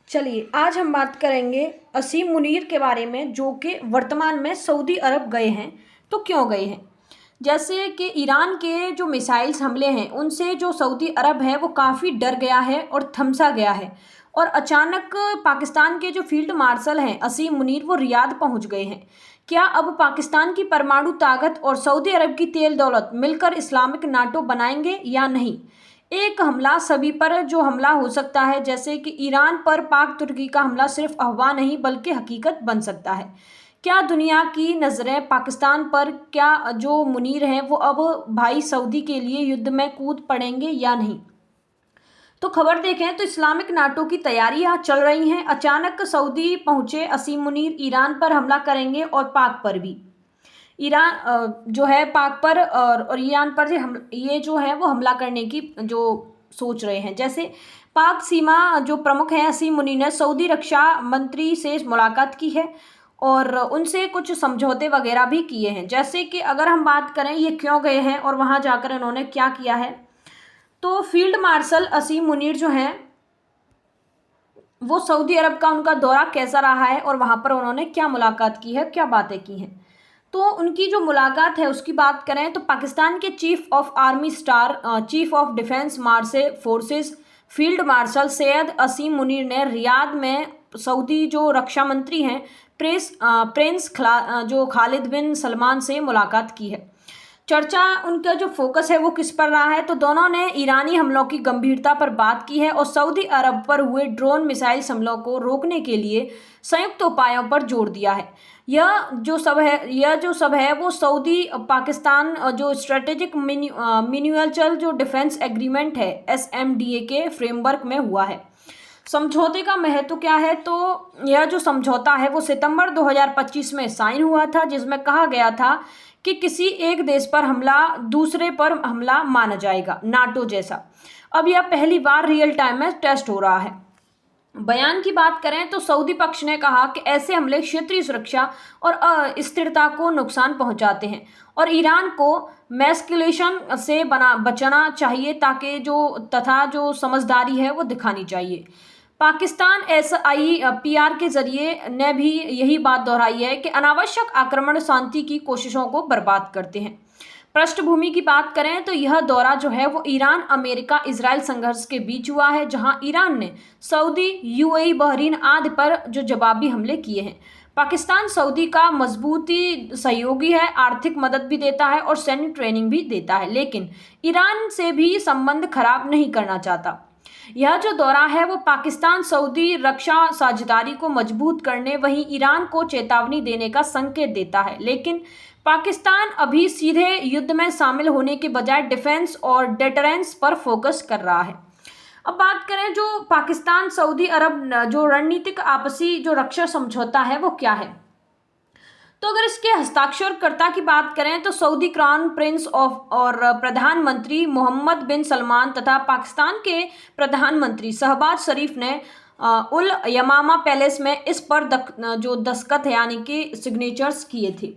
चलिए आज हम बात करेंगे असीम मुनीर के बारे में, जो कि वर्तमान में सऊदी अरब गए हैं। तो क्यों गए हैं? जैसे कि ईरान के जो मिसाइल्स हमले हैं उनसे जो सऊदी अरब है वो काफ़ी डर गया है और थमसा गया है। और अचानक पाकिस्तान के जो फील्ड मार्शल हैं असीम मुनीर, वो रियाद पहुंच गए हैं। क्या अब पाकिस्तान की परमाणु ताकत और सऊदी अरब की तेल दौलत मिलकर इस्लामिक नाटो बनाएंगे या नहीं? एक हमला सभी पर जो हमला हो सकता है, जैसे कि ईरान पर पाक तुर्की का हमला सिर्फ अफवाह नहीं बल्कि हकीकत बन सकता है। क्या दुनिया की नज़रें पाकिस्तान पर, क्या जो मुनीर हैं वो अब भाई सऊदी के लिए युद्ध में कूद पड़ेंगे या नहीं? तो खबर देखें तो इस्लामिक नाटो की तैयारियां चल रही हैं। अचानक सऊदी पहुंचे असीम मुनीर ईरान पर हमला करेंगे और पाक पर भी। ईरान जो है पाक पर और ईरान पर ये जो है वो हमला करने की जो सोच रहे हैं। जैसे पाक सीमा जो प्रमुख हैं असीम मुनीर ने सऊदी रक्षा मंत्री से मुलाकात की है और उनसे कुछ समझौते वगैरह भी किए हैं। जैसे कि अगर हम बात करें ये क्यों गए हैं और वहाँ जाकर इन्होंने क्या किया है, तो फील्ड मार्शल असीम मुनीर जो हैं वो सऊदी अरब का उनका दौरा कैसा रहा है और वहाँ पर उन्होंने क्या मुलाकात की है, क्या बातें की हैं। तो उनकी जो मुलाकात है उसकी बात करें तो पाकिस्तान के chief of army staff, chief of defence marshal forces field marshal Syed Asim Munir ने रियाद में सऊदी जो रक्षा मंत्री हैं प्रिंस जो खालिद बिन सलमान से मुलाकात की है। चर्चा उनका जो फोकस है वो किस पर रहा है, तो दोनों ने ईरानी हमलों की गंभीरता पर बात की है और सऊदी अरब पर हुए ड्रोन मिसाइल हमलों को रोकने के लिए संयुक्त उपायों पर जोर दिया है। यह जो सब है वो सऊदी पाकिस्तान जो स्ट्रेटेजिक म्यूचुअल जो डिफेंस एग्रीमेंट है SMDA के फ्रेमवर्क में हुआ है। समझौते का महत्व क्या है, तो यह जो समझौता है वो सितंबर 2025 में साइन हुआ था, जिसमें कहा गया था कि किसी एक देश पर हमला दूसरे पर हमला माना जाएगा, नाटो जैसा। अब यह पहली बार रियल टाइम में टेस्ट हो रहा है। बयान की बात करें तो सऊदी पक्ष ने कहा कि ऐसे हमले क्षेत्रीय सुरक्षा और स्थिरता को नुकसान पहुंचाते हैं और ईरान को मैस्कुलेशन से बचना चाहिए ताकि जो समझदारी है वो दिखानी चाहिए। पाकिस्तान SIPR के जरिए ने भी यही बात दोहराई है कि अनावश्यक आक्रमण शांति की कोशिशों को बर्बाद करते हैं। पृष्ठभूमि की बात करें तो यह दौरा जो है वो ईरान अमेरिका इजराइल संघर्ष के बीच हुआ है, जहां ईरान ने सऊदी UAE बहरीन आदि पर जो जवाबी हमले किए हैं। पाकिस्तान सऊदी का मजबूती सहयोगी है, आर्थिक मदद भी देता है और सैन्य ट्रेनिंग भी देता है, लेकिन ईरान से भी संबंध खराब नहीं करना चाहता। यह जो दौरा है वो पाकिस्तान सऊदी रक्षा साझेदारी को मजबूत करने वहीं ईरान को चेतावनी देने का संकेत देता है, लेकिन पाकिस्तान अभी सीधे युद्ध में शामिल होने के बजाय डिफेंस और डेटरेंस पर फोकस कर रहा है। अब बात करें जो पाकिस्तान सऊदी अरब जो रणनीतिक आपसी जो रक्षा समझौता है वो क्या है, तो अगर इसके हस्ताक्षरकर्ता की बात करें तो सऊदी क्राउन प्रिंस और प्रधानमंत्री मोहम्मद बिन सलमान तथा पाकिस्तान के प्रधानमंत्री शहबाज शरीफ ने उल यमामा पैलेस में इस पर जो दस्तखत यानी कि सिग्नेचर्स किए थे।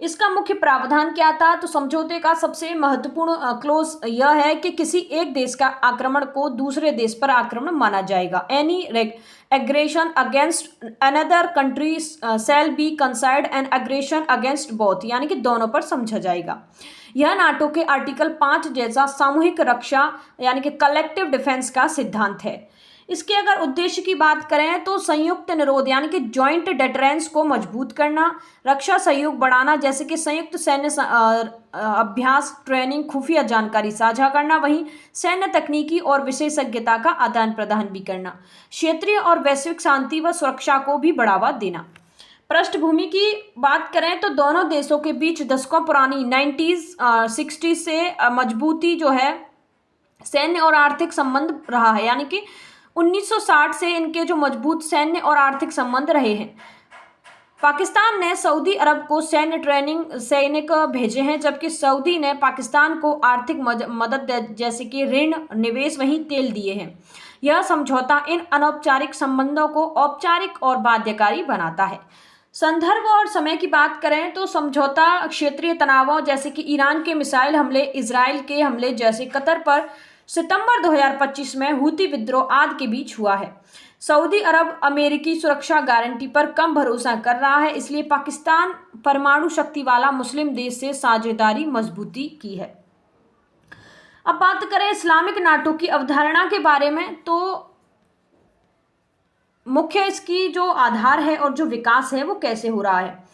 इसका मुख्य प्रावधान क्या था, तो समझौते का सबसे महत्वपूर्ण क्लोज यह है कि किसी एक देश का आक्रमण को दूसरे देश पर आक्रमण माना जाएगा। Any aggression against another country shall be considered an aggression against both, यानी कि दोनों पर समझा जाएगा। यह नाटो के आर्टिकल 5 जैसा सामूहिक रक्षा यानी कि कलेक्टिव डिफेंस का सिद्धांत है। इसके अगर उद्देश्य की बात करें तो संयुक्त निरोध यानी कि जॉइंट डेटरेंस को मजबूत करना, रक्षा सहयोग बढ़ाना जैसे कि संयुक्त सैन्य अभ्यास, ट्रेनिंग, खुफिया जानकारी साझा करना, वहीं सैन्य तकनीकी और विशेषज्ञता का आदान प्रदान भी करना, क्षेत्रीय और वैश्विक शांति व सुरक्षा को भी बढ़ावा देना। पृष्ठभूमि की बात करें तो दोनों देशों के बीच दशकों पुरानी 1960 से मजबूती जो है सैन्य और आर्थिक संबंध रहा है, यानी कि 1960 से इनके जो मजबूत सैन्य और आर्थिक संबंध रहे हैं। पाकिस्तान ने सऊदी अरब को सैन्य ट्रेनिंग सैनिक भेजे हैं, जबकि सऊदी ने पाकिस्तान को आर्थिक मदद जैसे कि ऋण, निवेश वहीं तेल दिए हैं। यह समझौता इन अनौपचारिक संबंधों को औपचारिक और बाध्यकारी बनाता है। संदर्भ और समय की बात करें तो समझौता क्षेत्रीय तनावों जैसे कि ईरान के मिसाइल हमले, इजराइल के हमले जैसे कतर पर सितंबर 2025 में हूती विद्रोह आदि के बीच हुआ है। सऊदी अरब अमेरिकी सुरक्षा गारंटी पर कम भरोसा कर रहा है, इसलिए पाकिस्तान परमाणु शक्ति वाला मुस्लिम देश से साझेदारी मजबूती की है। अब बात करें इस्लामिक नाटो की अवधारणा के बारे में, तो मुख्य इसकी जो आधार है और जो विकास है वो कैसे हो रहा है।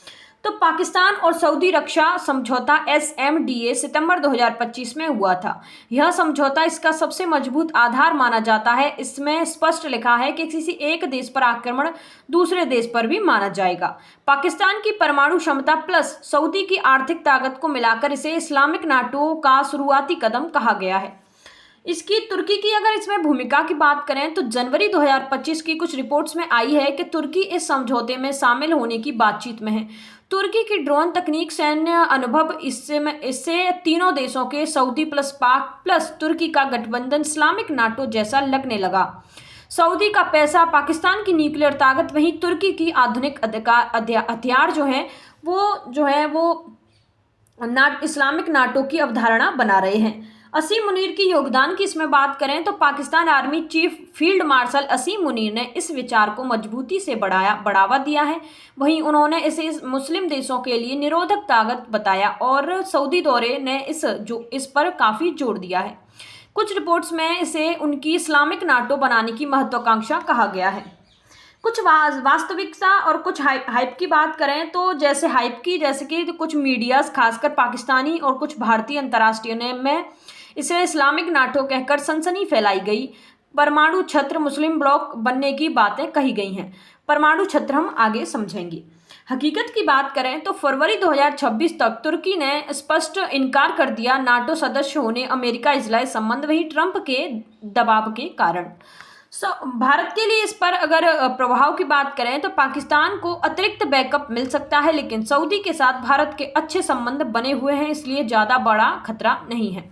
तो पाकिस्तान और सऊदी रक्षा समझौता SMDA सितंबर 2025 में हुआ था। यह समझौता इसका सबसे मजबूत आधार माना जाता है। इसमें स्पष्ट लिखा है कि किसी एक देश पर आक्रमण दूसरे देश पर भी माना जाएगा। पाकिस्तान की परमाणु क्षमता प्लस सऊदी की आर्थिक ताकत को मिलाकर इसे इस्लामिक नाटो का शुरुआती कदम कहा गया है। इसकी तुर्की की अगर इसमें भूमिका की बात करें तो जनवरी 2025 की कुछ रिपोर्ट्स में आई है कि तुर्की इस समझौते में शामिल होने की बातचीत में है। तुर्की की ड्रोन तकनीक, सैन्य अनुभव, इससे तीनों देशों के सऊदी प्लस पाक प्लस तुर्की का गठबंधन इस्लामिक नाटो जैसा लगने लगा। सऊदी का पैसा, पाकिस्तान की न्यूक्लियर ताकत, वहीं तुर्की की आधुनिक हथियार जो है वो इस्लामिक नाटो की अवधारणा बना रहे हैं। असीम मुनीर की योगदान की इसमें बात करें तो Pakistan army chief field marshal Asim Munir ने इस विचार को मजबूती से बढ़ावा दिया है। वहीं उन्होंने इसे मुस्लिम देशों के लिए निरोधक ताकत बताया और सऊदी दौरे ने इस पर काफ़ी जोर दिया है। कुछ रिपोर्ट्स में इसे उनकी इस्लामिक नाटो बनाने की महत्वाकांक्षा कहा गया है। कुछ वास्तविकता और कुछ हाइप की बात करें तो जैसे कि कुछ मीडियाज, खासकर पाकिस्तानी और कुछ भारतीय अंतर्राष्ट्रीय में इसे इस्लामिक नाटो कहकर सनसनी फैलाई गई। परमाणु छत्र मुस्लिम ब्लॉक बनने की बातें कही गई हैं। परमाणु छत्र हम आगे समझेंगे। हकीकत की बात करें तो फरवरी 2026 तक तुर्की ने स्पष्ट इनकार कर दिया नाटो सदस्य होने अमेरिका इजराइल संबंध, वही ट्रंप के दबाव के कारण। भारत के लिए इस पर अगर प्रभाव की बात करें तो पाकिस्तान को अतिरिक्त बैकअप मिल सकता है, लेकिन सऊदी के साथ भारत के अच्छे संबंध बने हुए हैं, इसलिए ज़्यादा बड़ा खतरा नहीं है।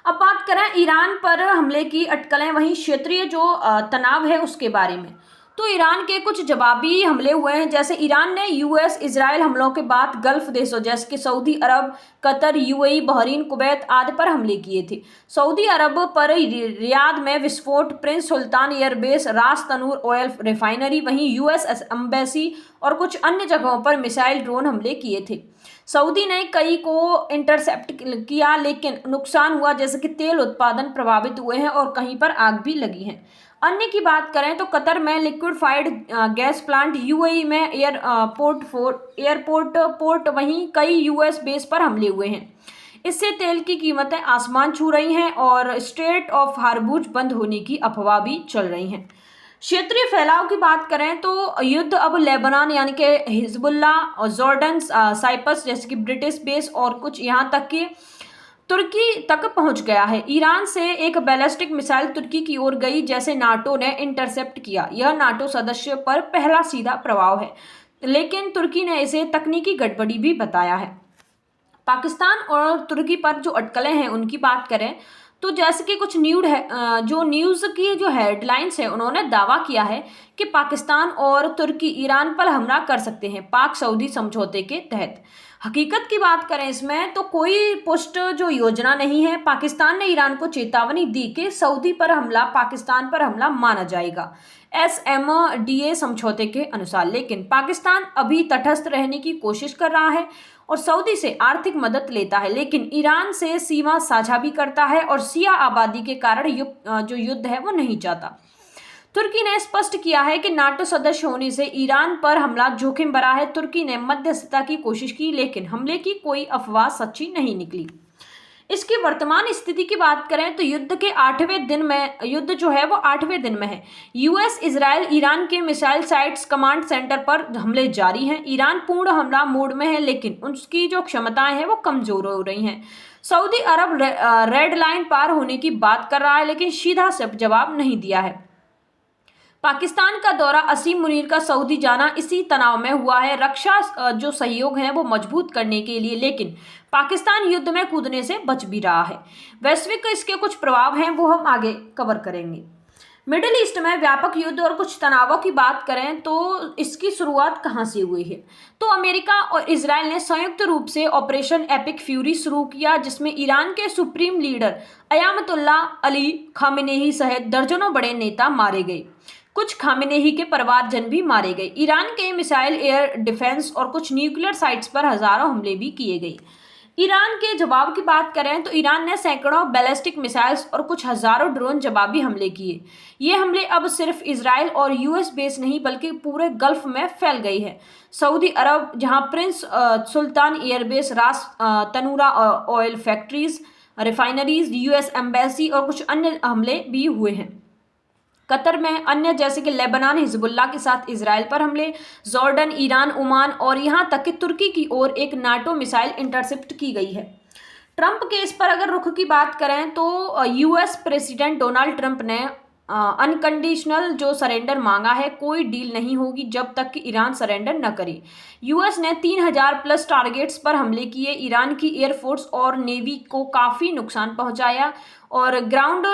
अब बात करें ईरान पर हमले की अटकलें, वहीं क्षेत्रीय जो तनाव है उसके बारे में, तो ईरान के कुछ जवाबी हमले हुए हैं। जैसे ईरान ने US इजराइल हमलों के बाद गल्फ देशों जैसे कि सऊदी अरब, कतर, UAE, बहरीन, कुवैत आदि पर हमले किए थे। सऊदी अरब पर रियाद में विस्फोट, प्रिंस सुल्तान एयरबेस, रास तनूर ऑयल रिफाइनरी, वहीं US एम्बेसी और कुछ अन्य जगहों पर मिसाइल ड्रोन हमले किए थे। सऊदी ने कई को इंटरसेप्ट किया, लेकिन नुकसान हुआ, जैसे कि तेल उत्पादन प्रभावित हुए हैं और कहीं पर आग भी लगी है। अन्य की बात करें तो कतर में लिक्विफाइड गैस प्लांट, UAE में एयरपोर्ट, वहीं कई US बेस पर हमले हुए हैं। इससे तेल की कीमतें आसमान छू रही हैं और स्ट्रेट ऑफ हार्मुज बंद होने की अफवाह भी चल रही हैं। क्षेत्रीय फैलाव की बात करें तो युद्ध अब लेबनान यानी कि हिजबुल्ला और जॉर्डन, साइप्रस जैसे कि ब्रिटिश बेस और कुछ यहाँ तक कि तुर्की तक पहुंच गया है। ईरान से एक बैलिस्टिक मिसाइल तुर्की की ओर गई, जैसे नाटो ने इंटरसेप्ट किया। यह नाटो सदस्य पर पहला सीधा प्रभाव है, लेकिन तुर्की ने इसे तकनीकी गड़बड़ी भी बताया है। पाकिस्तान और तुर्की पर जो अटकलें हैं उनकी बात करें तो जैसे कि कुछ न्यूज़ की जो हेडलाइंस है, उन्होंने दावा किया है कि पाकिस्तान और तुर्की ईरान पर हमला कर सकते हैं पाक सऊदी समझौते के तहत। हकीकत की बात करें इसमें तो कोई पुष्ट जो योजना नहीं है। पाकिस्तान ने ईरान को चेतावनी दी कि सऊदी पर हमला पाकिस्तान पर हमला माना जाएगा SMDA समझौते के अनुसार, लेकिन पाकिस्तान अभी तटस्थ रहने की कोशिश कर रहा है और सऊदी से आर्थिक मदद लेता है, लेकिन ईरान से सीमा साझा भी करता है और शिया आबादी के कारण जो युद्ध है वो नहीं चाहता। तुर्की ने स्पष्ट किया है कि नाटो सदस्य होने से ईरान पर हमला जोखिम भरा है। तुर्की ने मध्यस्थता की कोशिश की, लेकिन हमले की कोई अफवाह सच्ची नहीं निकली। इसकी वर्तमान स्थिति की बात करें तो युद्ध जो है वो 8वें दिन में है। US इजराइल ईरान के मिसाइल साइट्स, कमांड सेंटर पर हमले जारी हैं। ईरान पूर्ण हमला मोड में है, लेकिन उसकी जो क्षमताएं हैं वो कमजोर हो रही हैं। सऊदी अरब रेड लाइन पार होने की बात कर रहा है, लेकिन सीधा जवाब नहीं दिया है। पाकिस्तान का दौरा, असीम मुनीर का सऊदी जाना इसी तनाव में हुआ है। रक्षा जो सहयोग है वो मजबूत करने के लिए, लेकिन पाकिस्तान युद्ध में कूदने से बच भी रहा है। वैश्विक इसके कुछ प्रभाव हैं वो हम आगे कवर करेंगे। मिडिल ईस्ट में व्यापक युद्ध और कुछ तनावों की बात करें तो इसकी शुरुआत कहाँ से हुई है? तो अमेरिका और इजराइल ने संयुक्त रूप से ऑपरेशन एपिक फ्यूरी शुरू किया, जिसमें ईरान के सुप्रीम लीडर अयामतुल्लाह अली खामेनेई सहित दर्जनों बड़े नेता मारे गए। कुछ खामेनेई के परिवारजन भी मारे गए। ईरान के मिसाइल एयर डिफेंस और कुछ न्यूक्लियर साइट्स पर हजारों हमले भी किए गए। ईरान के जवाब की बात करें तो ईरान ने सैकड़ों बैलिस्टिक मिसाइल्स और कुछ हजारों ड्रोन जवाबी हमले किए। ये हमले अब सिर्फ इजराइल और यूएस बेस नहीं बल्कि पूरे गल्फ में फैल गई है। सऊदी अरब, जहां Prince Sultan airbase, Ras Tanura oil factories, refineries, US embassy और कुछ अन्य हमले भी हुए हैं। कतर में अन्य जैसे कि लेबनान, हिजबुल्लाह के साथ इजराइल पर हमले, जॉर्डन, ईरान, ओमान और यहां तक कि तुर्की की ओर एक नाटो मिसाइल इंटरसेप्ट की गई है। ट्रंप के इस पर अगर रुख की बात करें तो यूएस प्रेसिडेंट डोनाल्ड ट्रंप ने अनकंडीशनल जो सरेंडर मांगा है, कोई डील नहीं होगी जब तक कि ईरान सरेंडर न करे। यूएस ने 3000 प्लस टारगेट्स पर हमले किए, ईरान की एयरफोर्स और नेवी को काफ़ी नुकसान पहुंचाया और ग्राउंड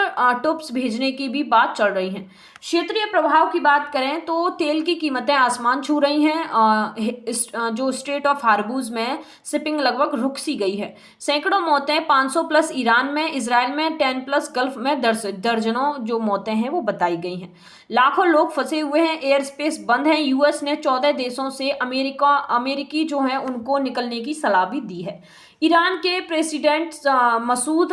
ट्रूप्स भेजने की भी बात चल रही है। क्षेत्रीय प्रभाव की बात करें तो तेल की कीमतें आसमान छू रही हैं। जो स्ट्रेट ऑफ हार्मूज में शिपिंग लगभग रुक सी गई है। सैकड़ों मौतें, 500 प्लस ईरान में, इसराइल में 10 प्लस, गल्फ में दर्जनों जो मौतें हैं वो बताई गई हैं। लाखों लोग फंसे हुए हैं, एयर स्पेस बंद है। यूएस ने 14 देशों से अमेरिकी जो हैं उनको निकलने की सलाह भी दी है। ईरान के प्रेसिडेंट मसूद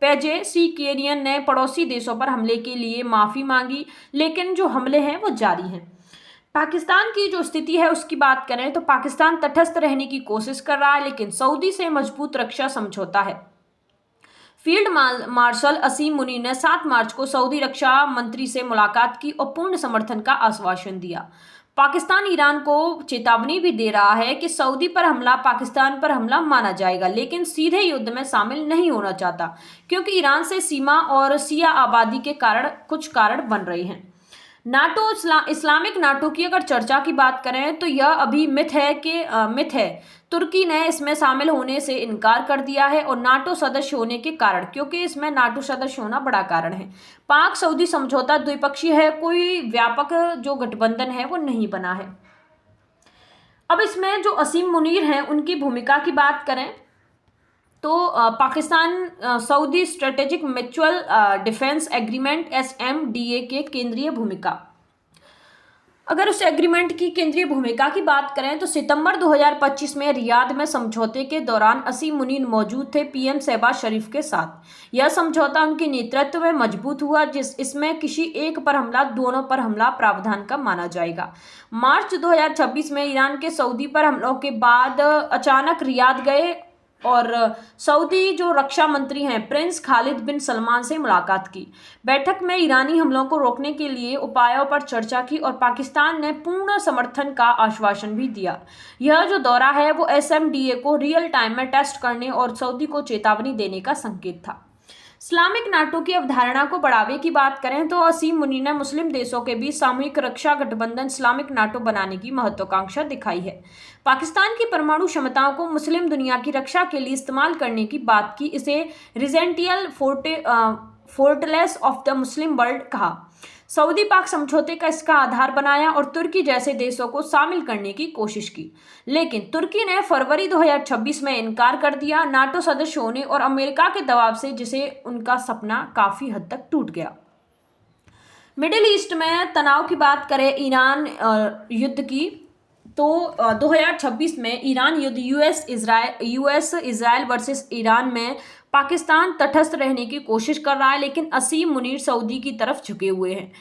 पेजेशिकियन ने पड़ोसी देशों पर हमले के लिए माफ़ी मांगी, लेकिन जो हमले हैं वो जारी हैं। पाकिस्तान की जो स्थिति है उसकी बात करें तो पाकिस्तान तटस्थ रहने की कोशिश कर रहा है, लेकिन सऊदी से मजबूत रक्षा समझौता है। फील्ड मार्शल असीम मुनीर ने 7 मार्च को सऊदी रक्षा मंत्री से मुलाकात की और पूर्ण समर्थन का आश्वासन दिया। पाकिस्तान ईरान को चेतावनी भी दे रहा है कि सऊदी पर हमला पाकिस्तान पर हमला माना जाएगा, लेकिन सीधे युद्ध में शामिल नहीं होना चाहता, क्योंकि ईरान से सीमा और सिया आबादी के कारण कुछ कारण बन रहे हैं। नाटो, इस्लामिक नाटो की अगर चर्चा की बात करें तो यह अभी मिथ है। तुर्की ने इसमें शामिल होने से इनकार कर दिया है और नाटो सदस्य होने के कारण, क्योंकि इसमें नाटो सदस्य होना बड़ा कारण है। पाक सऊदी समझौता द्विपक्षीय है, कोई व्यापक जो गठबंधन है वो नहीं बना है। अब इसमें जो असीम मुनीर हैं उनकी भूमिका की बात करें तो Pakistan Saudi strategic mutual defence agreement SMDA के केंद्रीय भूमिका, अगर उस एग्रीमेंट की केंद्रीय भूमिका की बात करें तो सितंबर 2025 में रियाद में समझौते के दौरान असीम मुनीर मौजूद थे PM शहबाज शरीफ के साथ। यह समझौता उनके नेतृत्व में मजबूत हुआ, इसमें किसी एक पर हमला, दोनों पर हमला प्रावधान का माना जाएगा। मार्च 2026 में ईरान के सऊदी पर हमलों के बाद अचानक रियाद गए और सऊदी जो रक्षा मंत्री हैं प्रिंस खालिद बिन सलमान से मुलाकात की। बैठक में ईरानी हमलों को रोकने के लिए उपायों पर चर्चा की और पाकिस्तान ने पूर्ण समर्थन का आश्वासन भी दिया। यह जो दौरा है वो SMDA को रियल टाइम में टेस्ट करने और सऊदी को चेतावनी देने का संकेत था। इस्लामिक नाटो की अवधारणा को बढ़ावे की बात करें तो असीम मुनीर ने मुस्लिम देशों के बीच सामूहिक रक्षा गठबंधन इस्लामिक नाटो बनाने की महत्वाकांक्षा दिखाई है। पाकिस्तान की परमाणु क्षमताओं को मुस्लिम दुनिया की रक्षा के लिए इस्तेमाल करने की बात की। इसे रिजेंटियल फोर्टलेस ऑफ द मुस्लिम वर्ल्ड कहा। सऊदी पाक समझौते का इसका आधार बनाया और तुर्की जैसे देशों को शामिल करने की कोशिश की, लेकिन तुर्की ने फरवरी 2026 में इनकार कर दिया नाटो सदस्य होने और अमेरिका के दबाव से, जिसे उनका सपना काफी हद तक टूट गया। मिडिल ईस्ट में तनाव की बात करें ईरान युद्ध की तो 2026 में ईरान युद्ध यूएस इजराइल वर्सेस ईरान में पाकिस्तान तटस्थ रहने की कोशिश कर रहा है, लेकिन असीम मुनीर सऊदी की तरफ झुके हुए हैं।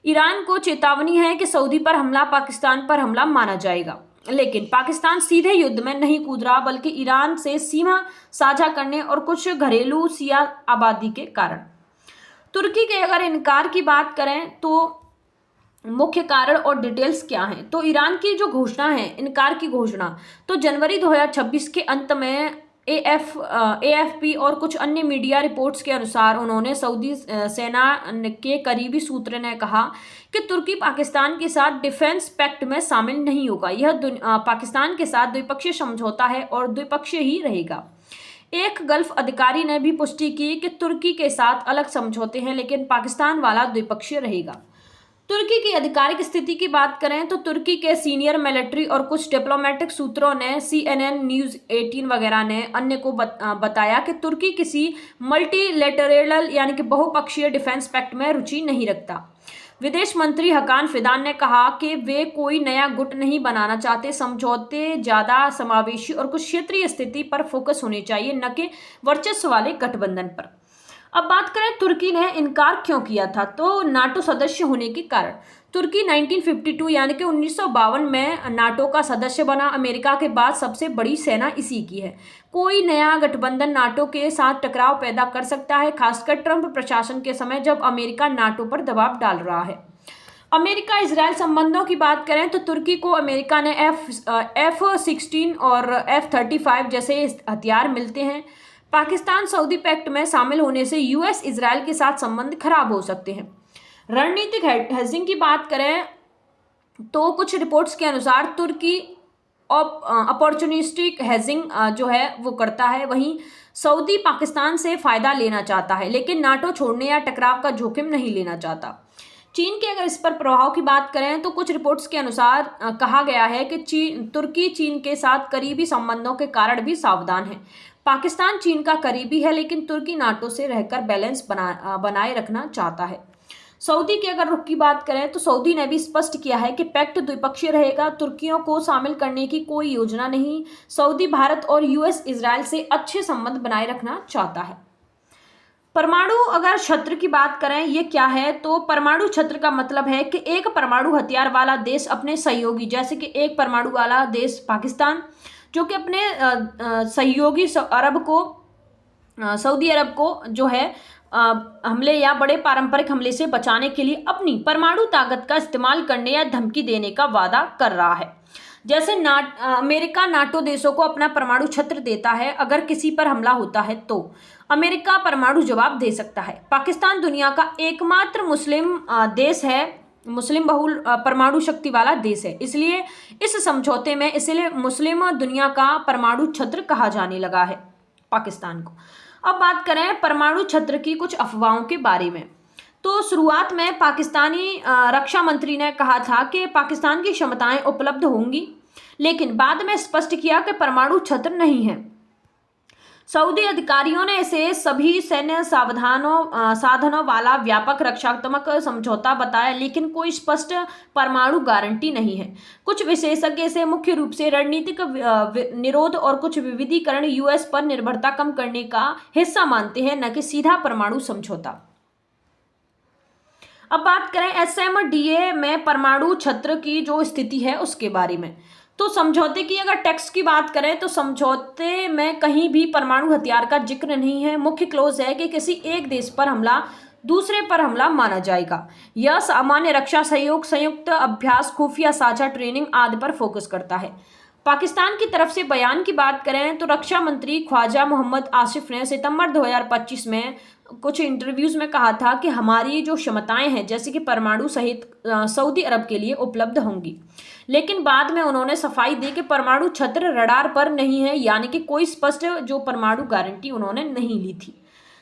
ईरान को चेतावनी है कि सऊदी पर हमला पाकिस्तान पर हमला माना जाएगा, लेकिन पाकिस्तान सीधे युद्ध में नहीं कूद रहा, बल्कि ईरान से सीमा साझा करने और कुछ घरेलू सिया आबादी के कारण। तुर्की के अगर इनकार की बात करें तो मुख्य कारण और डिटेल्स क्या हैं, तो ईरान की जो घोषणा है, इनकार की घोषणा, तो जनवरी 2026 के अंत में AFP और कुछ अन्य मीडिया रिपोर्ट्स के अनुसार उन्होंने सऊदी सेना के करीबी सूत्र ने कहा कि तुर्की पाकिस्तान के साथ डिफेंस पैक्ट में शामिल नहीं होगा। यह पाकिस्तान के साथ द्विपक्षीय समझौता है और द्विपक्षीय ही रहेगा। एक गल्फ अधिकारी ने भी पुष्टि की कि तुर्की के साथ अलग समझौते हैं, लेकिन पाकिस्तान वाला द्विपक्षीय रहेगा। तुर्की की आधिकारिक स्थिति की बात करें तो तुर्की के सीनियर मिलिट्री और कुछ डिप्लोमेटिक सूत्रों ने CNN न्यूज़ 18 वगैरह ने अन्य को बताया कि तुर्की किसी मल्टीलेटरल यानी कि बहुपक्षीय डिफेंस पैक्ट में रुचि नहीं रखता। विदेश मंत्री हकान फिदान ने कहा कि वे कोई नया गुट नहीं बनाना चाहते। समझौते ज़्यादा समावेशी और कुछ क्षेत्रीय स्थिति पर फोकस होने चाहिए, न कि वर्चस्व वाले गठबंधन पर। अब बात करें तुर्की ने इनकार क्यों किया था, तो नाटो सदस्य होने के कारण। तुर्की 1952 यानी कि 1952 में नाटो का सदस्य बना। अमेरिका के बाद सबसे बड़ी सेना इसी की है। कोई नया गठबंधन नाटो के साथ टकराव पैदा कर सकता है, खासकर ट्रंप प्रशासन के समय जब अमेरिका नाटो पर दबाव डाल रहा है। अमेरिका इजराइल संबंधों की बात करें तो तुर्की को अमेरिका ने F-16 और F-35 जैसे हथियार मिलते हैं। पाकिस्तान सऊदी पैक्ट में शामिल होने से US इजराइल के साथ संबंध खराब हो सकते हैं। रणनीतिक हेजिंग की बात करें तो कुछ रिपोर्ट्स के अनुसार तुर्की अपॉर्चुनिस्टिक हेजिंग जो है वो करता है, वहीं सऊदी पाकिस्तान से फ़ायदा लेना चाहता है, लेकिन नाटो छोड़ने या टकराव का जोखिम नहीं लेना चाहता। चीन के अगर इस पर प्रभाव की बात करें तो कुछ रिपोर्ट्स के अनुसार कहा गया है कि तुर्की चीन के साथ करीबी संबंधों के कारण भी सावधान है। पाकिस्तान चीन का करीबी है, लेकिन तुर्की नाटो से रहकर बैलेंस बनाए रखना चाहता है। सऊदी के अगर रुख की बात करें तो सऊदी ने भी स्पष्ट किया है कि पैक्ट द्विपक्षीय रहेगा। तुर्कियों को शामिल करने की कोई योजना नहीं। सऊदी भारत और US इजराइल से अच्छे संबंध बनाए रखना चाहता है। परमाणु अगर छत्र की बात करें ये क्या है, तो परमाणु छत्र का मतलब है कि एक परमाणु हथियार वाला देश अपने सहयोगी, जैसे कि एक परमाणु वाला देश पाकिस्तान जो कि अपने सहयोगी सऊदी अरब को जो है हमले या बड़े पारंपरिक हमले से बचाने के लिए अपनी परमाणु ताकत का इस्तेमाल करने या धमकी देने का वादा कर रहा है। जैसे अमेरिका नाटो देशों को अपना परमाणु छत्र देता है, अगर किसी पर हमला होता है तो अमेरिका परमाणु जवाब दे सकता है। पाकिस्तान दुनिया का एकमात्र मुस्लिम देश है, मुस्लिम बहुल परमाणु शक्ति वाला देश है, इसलिए इस समझौते में इसलिए मुस्लिम दुनिया का परमाणु छत्र कहा जाने लगा है पाकिस्तान को। अब बात करें परमाणु छत्र की कुछ अफवाहों के बारे में, तो शुरुआत में पाकिस्तानी रक्षा मंत्री ने कहा था कि पाकिस्तान की क्षमताएं उपलब्ध होंगी, लेकिन बाद में स्पष्ट किया कि परमाणु छत्र नहीं है। सऊदी अधिकारियों ने इसे सभी सैन्य साधनों वाला व्यापक रक्षात्मक समझौता बताया, लेकिन कोई स्पष्ट परमाणु गारंटी नहीं है। कुछ विशेषज्ञ इसे मुख्य रूप से रणनीतिक निरोध और कुछ विविधीकरण US पर निर्भरता कम करने का हिस्सा मानते हैं, न कि सीधा परमाणु समझौता। अब बात करें SMDA में परमाणु छत्र की जो स्थिति है उसके बारे में, तो समझौते की अगर टेक्स्ट की बात करें तो समझौते में कहीं भी परमाणु हथियार का जिक्र नहीं है। मुख्य क्लोज है कि किसी एक देश पर हमला दूसरे पर हमला माना जाएगा। यह सामान्य रक्षा सहयोग, संयुक्त अभ्यास, खुफिया साझा ट्रेनिंग आदि पर फोकस करता है। पाकिस्तान की तरफ से बयान की बात करें तो रक्षा मंत्री ख्वाजा मोहम्मद आसिफ ने सितंबर 2025 में कुछ इंटरव्यूज में कहा था कि हमारी जो क्षमताएं हैं जैसे कि परमाणु सहित सऊदी अरब के लिए उपलब्ध होंगी, लेकिन बाद में उन्होंने सफाई दी कि परमाणु छत्र रडार पर नहीं है, यानी कि कोई स्पष्ट जो परमाणु गारंटी उन्होंने नहीं ली थी।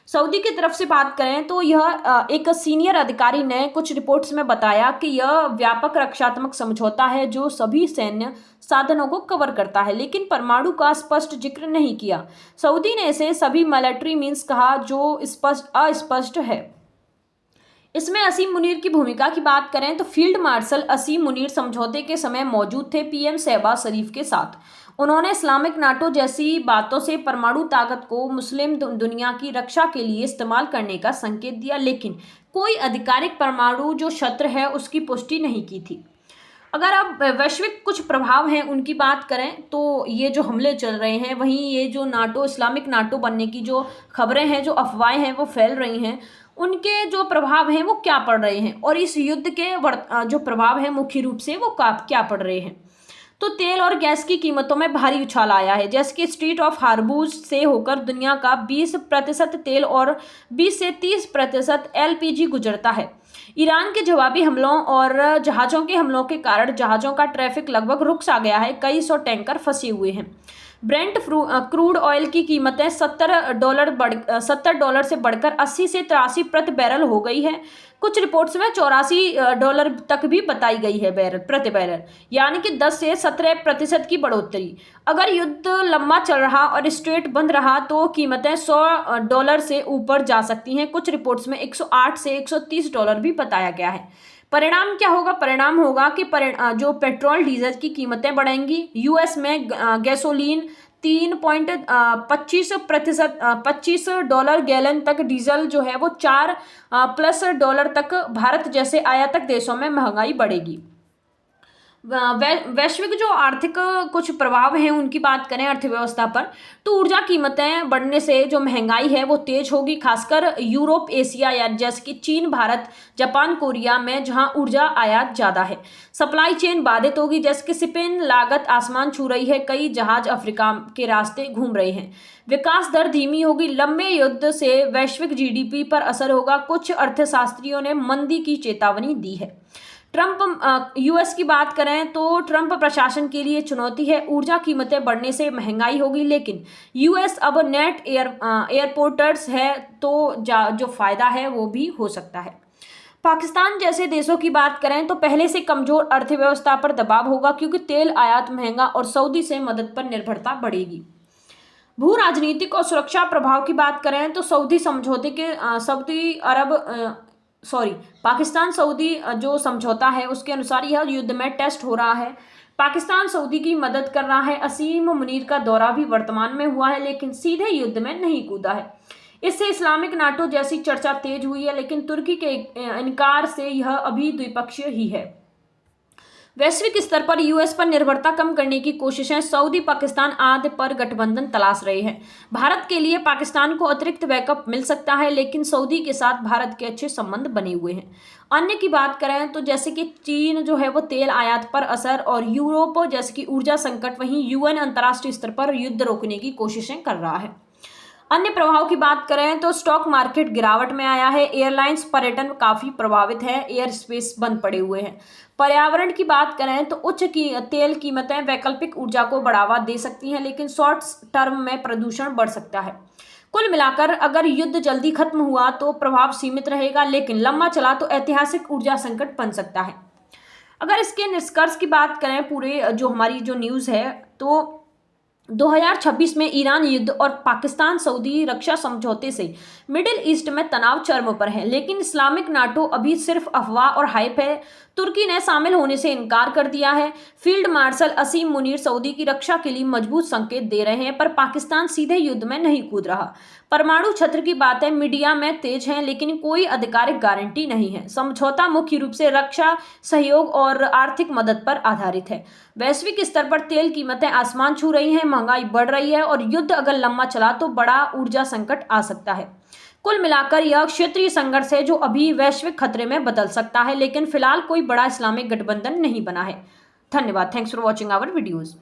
सऊदी की तरफ से बात करें तो यह एक सीनियर अधिकारी ने कुछ रिपोर्ट्स में बताया कि यह व्यापक रक्षात्मक समझौता है जो सभी सैन्य साधनों को कवर करता है, लेकिन परमाणु का स्पष्ट जिक्र नहीं किया। सऊदी ने इसे सभी मिलिट्री मीन्स कहा जो अस्पष्ट है। इसमें असीम मुनीर की भूमिका की बात करें तो फील्ड मार्शल असीम मुनीर समझौते के समय मौजूद थे PM शहबाज शरीफ के साथ। उन्होंने इस्लामिक नाटो जैसी बातों से परमाणु ताकत को मुस्लिम दुनिया की रक्षा के लिए इस्तेमाल करने का संकेत दिया, लेकिन कोई आधिकारिक परमाणु जो छत्र है उसकी पुष्टि नहीं की थी। अगर अब वैश्विक कुछ प्रभाव हैं उनकी बात करें तो ये जो हमले चल रहे हैं, वहीं ये जो नाटो इस्लामिक नाटो बनने की जो खबरें हैं, जो अफवाहें हैं वो फैल रही हैं, उनके जो प्रभाव हैं वो क्या पड़ रहे हैं और इस युद्ध के जो प्रभाव हैं मुख्य रूप से वो क्या पड़ रहे हैं। तो तेल और गैस की कीमतों में भारी उछाल आया है, जैसे कि स्ट्रेट ऑफ हार्मूज से होकर दुनिया का 20% तेल और 20 से 30% LPG गुजरता है। ईरान के जवाबी हमलों और जहाज़ों के हमलों के कारण जहाज़ों का ट्रैफिक लगभग रुक सा गया है। कई सौ टैंकर फंसे हुए हैं। ब्रेंट क्रूड ऑयल की कीमतें $70 से बढ़कर 80 से 83 प्रति बैरल हो गई है। कुछ रिपोर्ट्स में $84 तक भी बताई गई है प्रति बैरल, यानी कि 10 से 17% की बढ़ोतरी। अगर युद्ध लंबा चल रहा और स्ट्रेट बंद रहा तो कीमतें $100 से ऊपर जा सकती हैं। कुछ रिपोर्ट्स में 108 से $130 भी बताया गया है। परिणाम क्या होगा? परिणाम होगा कि जो पेट्रोल डीजल की कीमतें बढ़ेंगी। यूएस में गैसोलीन 3.25% गैलन तक, डीजल जो है वो $4+ तक। भारत जैसे आयातक देशों में महंगाई बढ़ेगी। वैश्विक जो आर्थिक कुछ प्रभाव हैं उनकी बात करें अर्थव्यवस्था पर, तो ऊर्जा कीमतें बढ़ने से जो महंगाई है वो तेज होगी, खासकर यूरोप, एशिया या जैसे कि चीन, भारत, जापान, कोरिया में जहां ऊर्जा आयात ज़्यादा है। सप्लाई चेन बाधित होगी, जैसे कि शिपिंग लागत आसमान छू रही है, कई जहाज अफ्रीका के रास्ते घूम रहे हैं। विकास दर धीमी होगी, लंबे युद्ध से वैश्विक जीडीपी पर असर होगा। कुछ अर्थशास्त्रियों ने मंदी की चेतावनी दी है। ट्रंप यूएस की बात करें तो ट्रंप प्रशासन के लिए चुनौती है। ऊर्जा कीमतें बढ़ने से महंगाई होगी, लेकिन यूएस अब नेट एयरपोर्टर्स है, तो जो फायदा है वो भी हो सकता है। पाकिस्तान जैसे देशों की बात करें तो पहले से कमजोर अर्थव्यवस्था पर दबाव होगा, क्योंकि तेल आयात महंगा और सऊदी से मदद पर निर्भरता बढ़ेगी। भू राजनीतिक और सुरक्षा प्रभाव की बात करें तो सऊदी समझौते के पाकिस्तान सऊदी जो समझौता है उसके अनुसार यह युद्ध में टेस्ट हो रहा है। पाकिस्तान सऊदी की मदद कर रहा है। असीम मुनीर का दौरा भी वर्तमान में हुआ है, लेकिन सीधे युद्ध में नहीं कूदा है। इससे इस्लामिक नाटो जैसी चर्चा तेज हुई है, लेकिन तुर्की के इनकार से यह अभी द्विपक्षीय ही है। वैश्विक स्तर पर यूएस पर निर्भरता कम करने की कोशिशें सऊदी, पाकिस्तान आदि पर गठबंधन तलाश रहे हैं। भारत के लिए पाकिस्तान को अतिरिक्त बैकअप मिल सकता है, लेकिन सऊदी के साथ भारत के अच्छे संबंध बने हुए हैं। अन्य की बात करें तो जैसे कि चीन जो है वो तेल आयात पर असर, और यूरोप जैसे कि ऊर्जा संकट, वहीं यूएन अंतर्राष्ट्रीय स्तर पर युद्ध रोकने की कोशिशें कर रहा है। अन्य प्रभाव की बात करें तो स्टॉक मार्केट गिरावट में आया है। एयरलाइंस, पर्यटन काफी प्रभावित है, एयर स्पेस बंद पड़े हुए हैं। पर्यावरण की बात करें तो उच्च की तेल कीमतें वैकल्पिक ऊर्जा को बढ़ावा दे सकती हैं, लेकिन शॉर्ट टर्म में प्रदूषण बढ़ सकता है। कुल मिलाकर अगर युद्ध जल्दी खत्म हुआ तो प्रभाव सीमित रहेगा, लेकिन लंबा चला तो ऐतिहासिक ऊर्जा संकट बन सकता है। अगर इसके निष्कर्ष की बात करें, पूरे जो हमारी जो न्यूज़ है, तो 2026 में ईरान युद्ध और पाकिस्तान सऊदी रक्षा समझौते से मिडिल ईस्ट में तनाव चरम पर है, लेकिन इस्लामिक नाटो अभी सिर्फ अफवाह और हाइप है। तुर्की ने शामिल होने से इनकार कर दिया है। Field marshal Asim Munir Saudi की रक्षा के लिए मजबूत संकेत दे रहे हैं, पर पाकिस्तान सीधे युद्ध में नहीं कूद रहा। परमाणु छत्र की बातें मीडिया में तेज हैं, लेकिन कोई आधिकारिक गारंटी नहीं है। समझौता मुख्य रूप से रक्षा सहयोग और आर्थिक मदद पर आधारित है। वैश्विक स्तर पर तेल कीमतें आसमान छू रही हैं, महंगाई बढ़ रही है, और युद्ध अगर लंबा चला तो बड़ा ऊर्जा संकट आ सकता है। कुल मिलाकर यह क्षेत्रीय संघर्ष है जो अभी वैश्विक खतरे में बदल सकता है, लेकिन फिलहाल कोई बड़ा इस्लामिक गठबंधन नहीं बना है। धन्यवाद। Thanks for watching our videos.